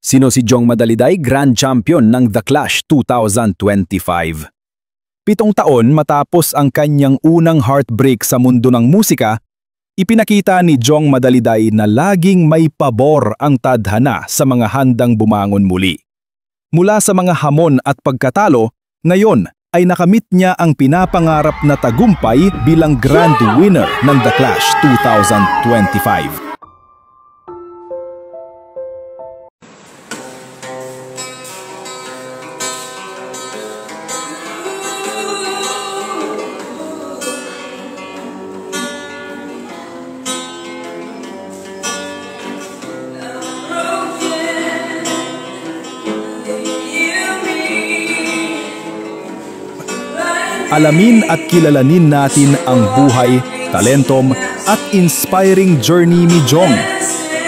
Sino si Jong Madaliday, Grand Champion ng The Clash 2025. 7 taon matapos ang kanyang unang heartbreak sa mundo ng musika, ipinakita ni Jong Madaliday na laging may pabor ang tadhana sa mga handang bumangon muli. Mula sa mga hamon at pagkatalo, ngayon ay nakamit niya ang pinapangarap na tagumpay bilang Grand Winner ng The Clash 2025. Alamin at kilalanin natin ang buhay, talentom at inspiring journey ni Jong.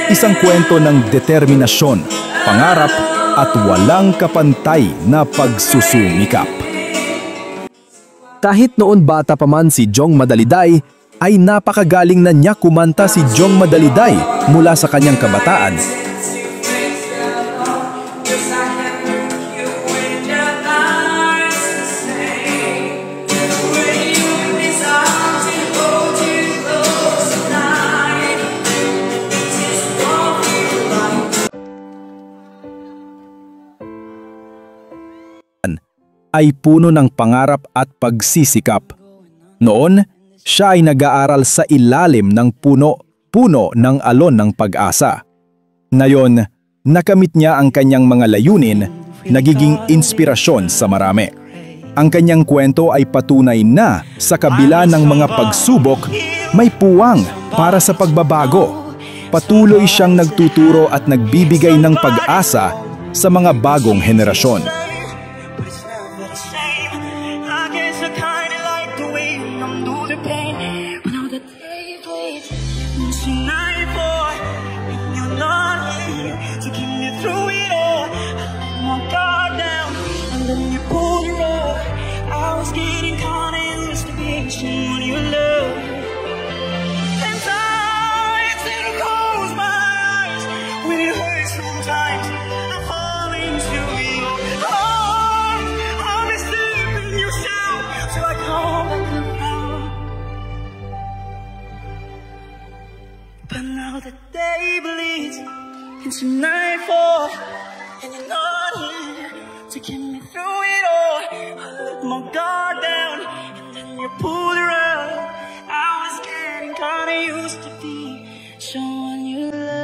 Isang kwento ng determinasyon, pangarap at walang kapantay na pagsusumikap. Kahit noon bata pa man si Jong Madaliday, ay napakagaling na niya kumanta si Jong Madaliday mula sa kanyang kabataan. Ay puno ng pangarap at pagsisikap. Noon, siya ay nag-aaral sa ilalim ng puno ng alon ng pag-asa. Ngayon, nakamit niya ang kanyang mga layunin, nagiging inspirasyon sa marami. Ang kanyang kwento ay patunay na sa kabila ng mga pagsubok, may puwang para sa pagbabago. Patuloy siyang nagtuturo at nagbibigay ng pag-asa sa mga bagong henerasyon. But now the day bleeds into nightfall, and you're not here to get me through it all. I let my guard down, and then you pulled the rug. I was getting kinda used to be someone you love.